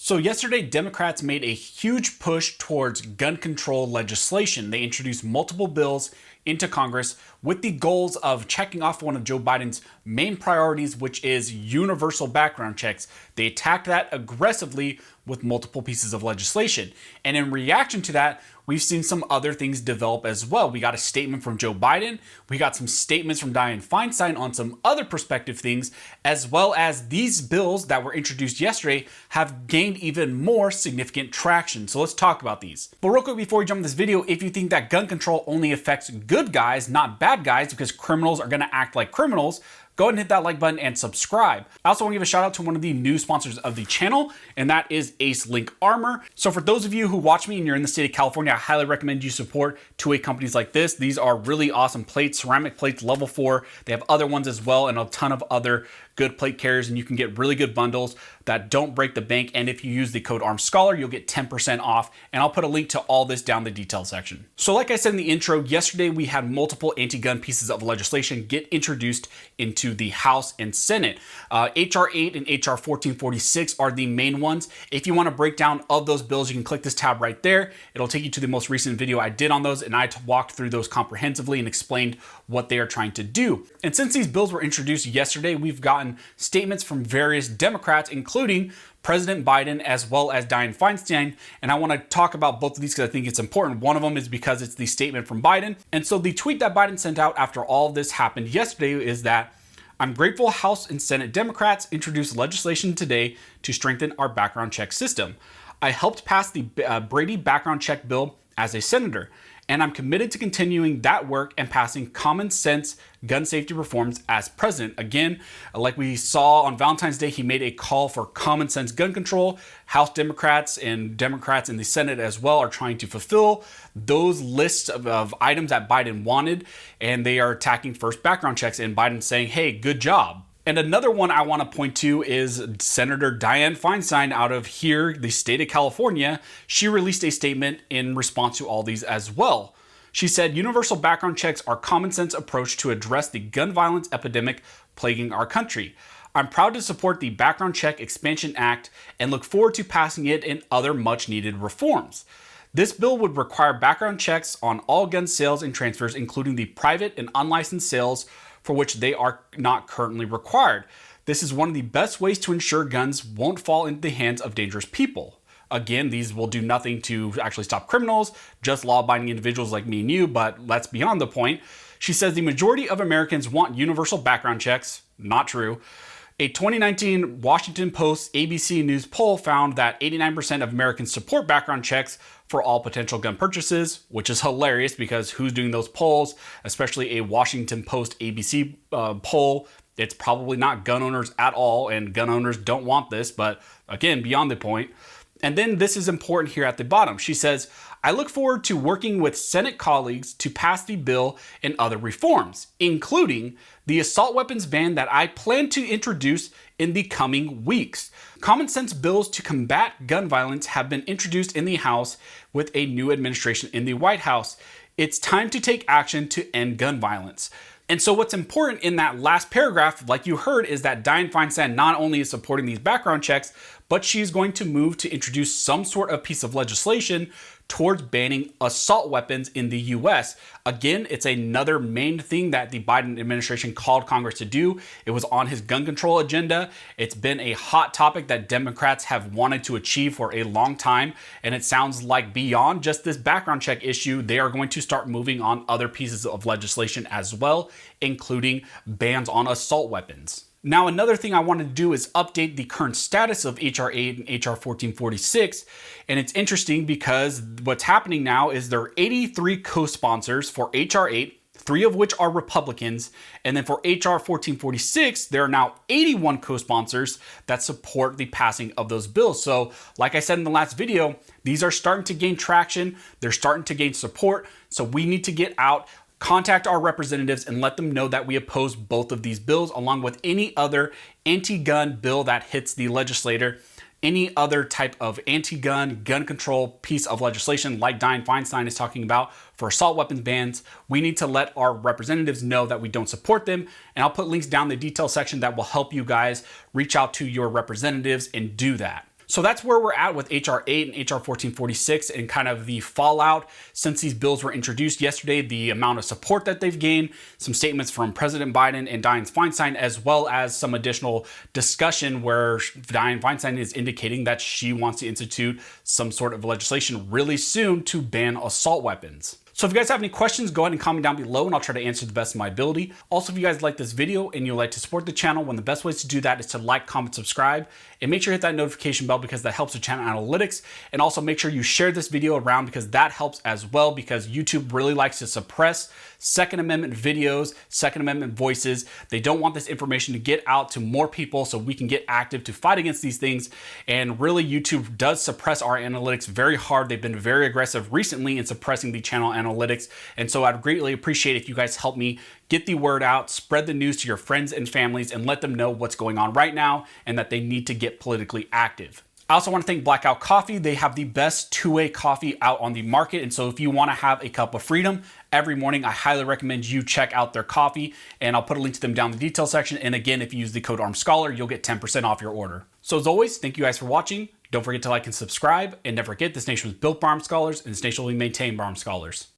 So yesterday, Democrats made a huge push towards gun control legislation. They introduced multiple bills into Congress with the goals of checking off one of Joe Biden's main priorities, which is universal background checks. They attacked that aggressively with multiple pieces of legislation. And in reaction to that, we've seen some other things develop as well. We got a statement from Joe Biden. We got some statements from Dianne Feinstein on some other perspective things, as well as these bills that were introduced yesterday have gained even more significant traction. So let's talk about these. But real quick, before we jump in this video, if you think that gun control only affects good guys, not bad guys, because criminals are gonna act like criminals, go ahead and hit that like button and subscribe. I also want to give a shout out to one of the new sponsors of the channel, and that is Ace Link Armor. So for those of you who watch me and you're in the state of California, I highly recommend you support 2A companies like this. These are really awesome plates, ceramic plates, level 4. They have other ones as well and a ton of other good plate carriers, and you can get really good bundles that don't break the bank. And if you use the code ARMSCHOLAR, you'll get 10% off. And I'll put a link to all this down the details section. So like I said in the intro, yesterday we had multiple anti-gun pieces of legislation get introduced into the House and Senate. HR 8 and HR 1446 are the main ones. If you want a breakdown of those bills, you can click this tab right there. It'll take you to the most recent video I did on those, and I walked through those comprehensively and explained what they are trying to do. And since these bills were introduced yesterday, we've gotten statements from various Democrats, including President Biden as well as Dianne Feinstein. And I want to talk about both of these because I think it's important. One of them is because it's the statement from Biden. And so the tweet that Biden sent out after all of this happened yesterday is that I'm grateful House and Senate Democrats introduced legislation today to strengthen our background check system. I helped pass the Brady background check bill as a senator, and I'm committed to continuing that work and passing common sense gun safety reforms as president. Again, like we saw on Valentine's Day, he made a call for common sense gun control. House Democrats and Democrats in the Senate as well are trying to fulfill those lists of items that Biden wanted, and they are attacking first background checks, and Biden saying, hey, good job. And another one I want to point to is Senator Dianne Feinstein out of here, the state of California. She released a statement in response to all these as well. She said, universal background checks are a common sense approach to address the gun violence epidemic plaguing our country. I'm proud to support the Background Check Expansion Act and look forward to passing it and other much needed reforms. This bill would require background checks on all gun sales and transfers, including the private and unlicensed sales for which they are not currently required. This is one of the best ways to ensure guns won't fall into the hands of dangerous people. Again, these will do nothing to actually stop criminals, just law-abiding individuals like me and you, but that's beyond the point. She says the majority of Americans want universal background checks. Not true. A 2019 Washington Post ABC News poll found that 89% of Americans support background checks for all potential gun purchases, which is hilarious because who's doing those polls, especially a Washington Post ABC poll? It's probably not gun owners at all, and gun owners don't want this, but again, beyond the point. And then this is important here at the bottom. She says, I look forward to working with Senate colleagues to pass the bill and other reforms, including the assault weapons ban that I plan to introduce in the coming weeks. Common sense bills to combat gun violence have been introduced in the House with a new administration in the White House. It's time to take action to end gun violence. And so what's important in that last paragraph, like you heard, is that Dianne Feinstein not only is supporting these background checks, but she's going to move to introduce some sort of piece of legislation towards banning assault weapons in the US. Again, it's another main thing that the Biden administration called Congress to do. It was on his gun control agenda. It's been a hot topic that Democrats have wanted to achieve for a long time. And it sounds like beyond just this background check issue, they are going to start moving on other pieces of legislation as well, including bans on assault weapons. Now, another thing I want to do is update the current status of HR 8 and HR 1446. And it's interesting because what's happening now is there are 83 co-sponsors for HR 8, 3 of which are Republicans. And then for HR 1446, there are now 81 co-sponsors that support the passing of those bills. So like I said in the last video, these are starting to gain traction. They're starting to gain support. So we need to get out, contact our representatives and let them know that we oppose both of these bills, along with any other anti-gun bill that hits the legislature, any other type of anti-gun, gun control piece of legislation like Dianne Feinstein is talking about for assault weapons bans. We need to let our representatives know that we don't support them. And I'll put links down in the detail section that will help you guys reach out to your representatives and do that. So that's where we're at with HR 8 and HR 1446 and kind of the fallout since these bills were introduced yesterday, the amount of support that they've gained, some statements from President Biden and Dianne Feinstein, as well as some additional discussion where Dianne Feinstein is indicating that she wants to institute some sort of legislation really soon to ban assault weapons. So if you guys have any questions, go ahead and comment down below and I'll try to answer the best of my ability. Also, if you guys like this video and you'd like to support the channel, one of the best ways to do that is to like, comment, subscribe, and make sure you hit that notification bell because that helps the channel analytics. And also make sure you share this video around because that helps as well, because YouTube really likes to suppress Second Amendment videos, Second Amendment voices. They don't want this information to get out to more people so we can get active to fight against these things. And really, YouTube does suppress our analytics very hard. They've been very aggressive recently in suppressing the channel analytics. And so I'd greatly appreciate if you guys help me get the word out, spread the news to your friends and families, and let them know what's going on right now and that they need to get politically active. I also want to thank Blackout Coffee. They have the best two-way coffee out on the market. And so if you want to have a cup of freedom every morning, I highly recommend you check out their coffee. And I'll put a link to them down in the details section. And again, if you use the code ARMSCHOLAR, you'll get 10% off your order. So as always, thank you guys for watching. Don't forget to like and subscribe. And never forget, this nation was built by armed scholars, and this nation will be maintained by armed scholars.